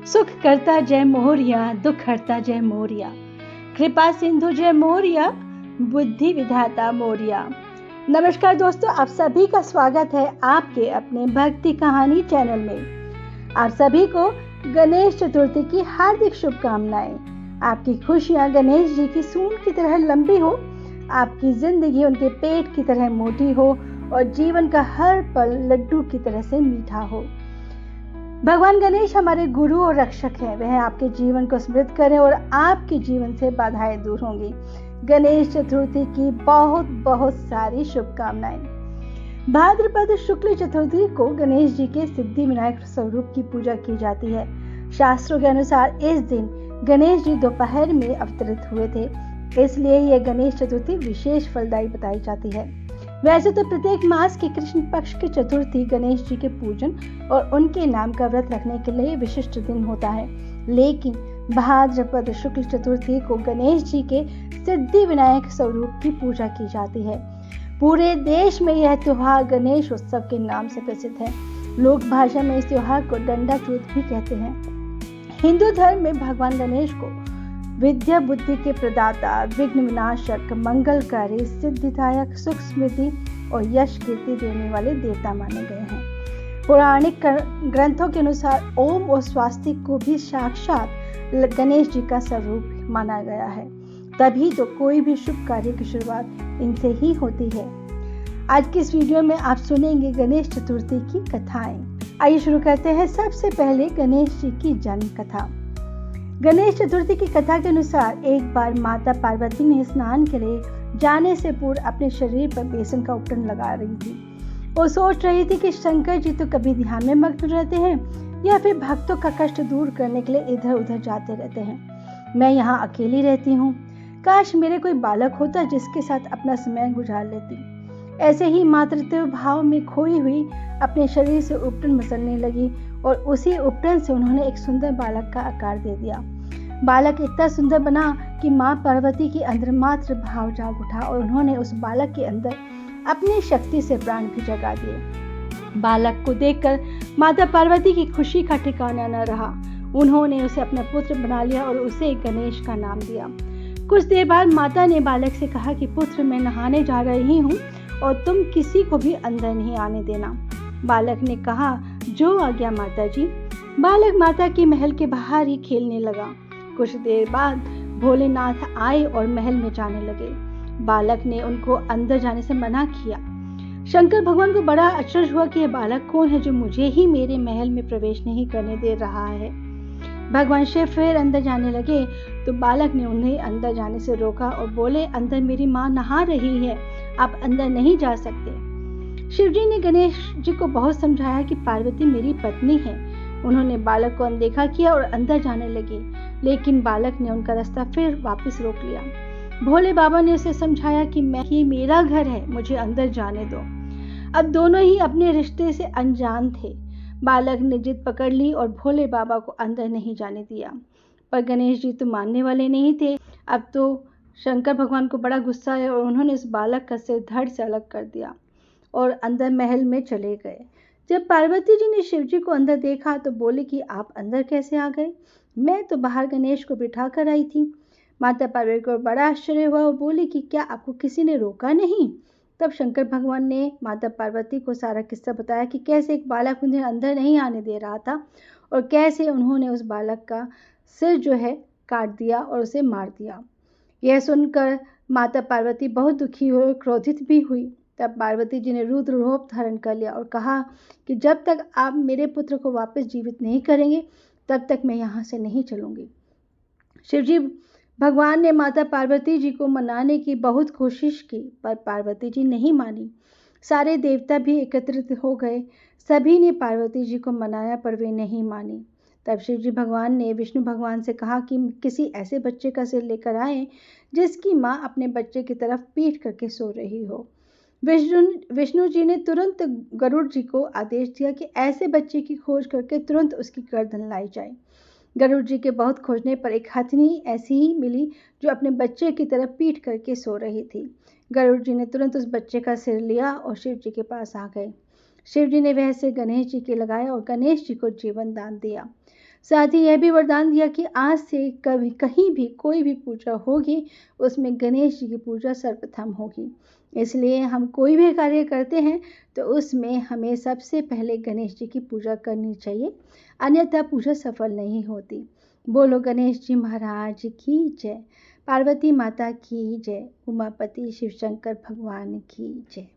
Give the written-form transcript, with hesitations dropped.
सुख करता जय मोरिया, दुख हरता जय मोरिया, कृपा सिंधु जय मोरिया, बुद्धि विधाता मोरिया। नमस्कार दोस्तों, आप सभी का स्वागत है आपके अपने भक्ति कहानी चैनल में। आप सभी को गणेश चतुर्थी की हार्दिक शुभकामनाएं। आपकी खुशियां गणेश जी की सूंड की तरह लंबी हो, आपकी जिंदगी उनके पेट की तरह मोटी हो और जीवन का हर पल लड्डू की तरह से मीठा हो। भगवान गणेश हमारे गुरु और रक्षक हैं। वह आपके जीवन को समृद्ध करें और आपके जीवन से बाधाएं दूर होंगी। गणेश चतुर्थी की बहुत बहुत सारी शुभकामनाएं। भाद्रपद शुक्ल चतुर्थी को गणेश जी के सिद्धि विनायक स्वरूप की पूजा की जाती है। शास्त्रों के अनुसार इस दिन गणेश जी दोपहर में अवतरित हुए थे, इसलिए यह गणेश चतुर्थी विशेष फलदायी बताई जाती है। वैसे तो प्रत्येक मास की कृष्ण पक्ष की चतुर्थी गणेश जी के पूजन और उनके नाम का व्रत रखने के लिए विशिष्ट दिन होता है, लेकिन भाद्रपद शुक्ल चतुर्थी को गणेश जी के सिद्धि विनायक स्वरूप की पूजा की जाती है। पूरे देश में यह त्योहार गणेश उत्सव के नाम से प्रसिद्ध है। लोक भाषा में इस त्योहार को डंडा चूत भी कहते हैं। हिंदू धर्म में भगवान गणेश को विद्या बुद्धि के प्रदाता, विघ्न विनाशक, मंगलकारी, सिद्धिदायक, सुख समृद्धि और यश कीर्ति देने वाले देवता माने गए हैं। पौराणिक ग्रंथों के अनुसार ओम और स्वास्तिक को भी साक्षात गणेश जी का स्वरूप माना गया है। तभी तो कोई भी शुभ कार्य की शुरुआत इनसे ही होती है। आज की इस वीडियो में आप सुनेंगे गणेश चतुर्थी की कथाएं। आइए शुरू करते हैं। सबसे पहले गणेश जी की जन्म कथा। गणेश चतुर्थी की कथा के अनुसार एक बार माता पार्वती ने स्नान के लिए जाने से पूर्व अपने शरीर पर बेसन का उपटन लगा रही थी। वो सोच रही थी कि शंकर जी तो कभी ध्यान में मग्न रहते हैं या फिर भक्तों का कष्ट दूर करने के लिए इधर उधर जाते रहते हैं। मैं यहाँ अकेली रहती हूँ। काश मेरे कोई बालक होता जिसके साथ अपना समय गुजार लेती। ऐसे ही मातृत्व भाव में खोई हुई अपने शरीर से उपटन मसलने लगी और उसी उपटन से उन्होंने एक सुंदर बालक का आकार दे दिया। बालक इतना सुंदर बना कि माँ पार्वती के अंदर मातृ भाव जाग उठा और उन्होंने उस बालक के अंदर अपनी शक्ति से प्राण भी जगा दिए। बालक को देखकर माता पार्वती की खुशी का ठिकाना न रहा। उन्होंने उसे अपना पुत्र बना लिया और उसे गणेश का नाम दिया। कुछ देर बाद माता ने बालक से कहा कि पुत्र, मैं नहाने जा रही हूँ और तुम किसी को भी अंदर नहीं आने देना। बालक ने कहा, जो आज्ञा माता जी। बालक माता के महल के बाहर ही खेलने लगा। कुछ देर बाद भोलेनाथ आए और महल में जाने लगे। बालक ने उनको अंदर जाने से मना किया। शंकर भगवान को बड़ा आश्चर्य हुआ कि यह बालक कौन है जो मुझे ही मेरे महल में प्रवेश नहीं करने दे रहा है। भगवान शिव फिर अंदर जाने लगे तो बालक ने उन्हें अंदर जाने से रोका और बोले, अंदर मेरी माँ नहा रही है, आप अंदर नहीं जा सकते। शिव जी ने गणेश जी को बहुत समझाया कि पार्वती मेरी पत्नी है। उन्होंने बालक को अनदेखा किया और अंदर जाने लगे, लेकिन बालक ने उनका रास्ता फिर वापस रोक लिया। भोले बाबा ने उसे समझाया कि ये मेरा घर है, मुझे अंदर जाने दो। अब दोनों ही अपने रिश्ते से अनजान थे। बालक ने जिद पकड़ ली और भोले बाबा को अंदर नहीं जाने दिया, पर गणेश जी तो मानने वाले नहीं थे। अब तो शंकर भगवान को बड़ा गुस्सा आया और उन्होंने उस बालक का सिर धड़ से अलग कर दिया और अंदर महल में चले गए। जब पार्वती जी ने शिव जी को अंदर देखा तो बोले कि आप अंदर कैसे आ गए? मैं तो बाहर गणेश को बिठा कर आई थी। माता पार्वती को बड़ा आश्चर्य हुआ और बोली कि क्या आपको किसी ने रोका नहीं? तब शंकर भगवान ने माता पार्वती को सारा किस्सा बताया कि कैसे एक बालक उन्हें अंदर नहीं आने दे रहा था और कैसे उन्होंने उस बालक का सिर जो है काट दिया और उसे मार दिया। यह सुनकर माता पार्वती बहुत दुखी हुई और क्रोधित भी हुई। तब पार्वती जी ने रुद्र रूप धारण कर लिया और कहा कि जब तक आप मेरे पुत्र को वापस जीवित नहीं करेंगे तब तक मैं यहाँ से नहीं चलूंगी। शिवजी भगवान ने माता पार्वती जी को मनाने की बहुत कोशिश की, पर पार्वती जी नहीं मानी। सारे देवता भी एकत्रित हो गए। सभी ने पार्वती जी को मनाया, पर वे नहीं मानी। तब शिवजी भगवान ने विष्णु भगवान से कहा कि किसी ऐसे बच्चे का सिर लेकर आए जिसकी माँ अपने बच्चे की तरफ पीठ करके सो रही हो। विष्णु जी ने तुरंत गरुड़ जी को आदेश दिया कि ऐसे बच्चे की खोज करके तुरंत उसकी गर्दन लाई जाए। गरुड़ जी के बहुत खोजने पर एक हथनी ऐसी ही मिली जो अपने बच्चे की तरफ पीठ करके सो रही थी। गरुड़ जी ने तुरंत उस बच्चे का सिर लिया और शिव जी के पास आ गए। शिव जी ने वह सिर गणेश जी के लगाया और गणेश जी को जीवन दान दिया। साथ ही यह भी वरदान दिया कि आज से कभी कहीं भी कोई भी पूजा होगी उसमें गणेश जी की पूजा सर्वप्रथम होगी। इसलिए हम कोई भी कार्य करते हैं तो उसमें हमें सबसे पहले गणेश जी की पूजा करनी चाहिए, अन्यथा पूजा सफल नहीं होती। बोलो गणेश जी महाराज की जय, पार्वती माता की जय, उमापति शिव शंकर भगवान की जय।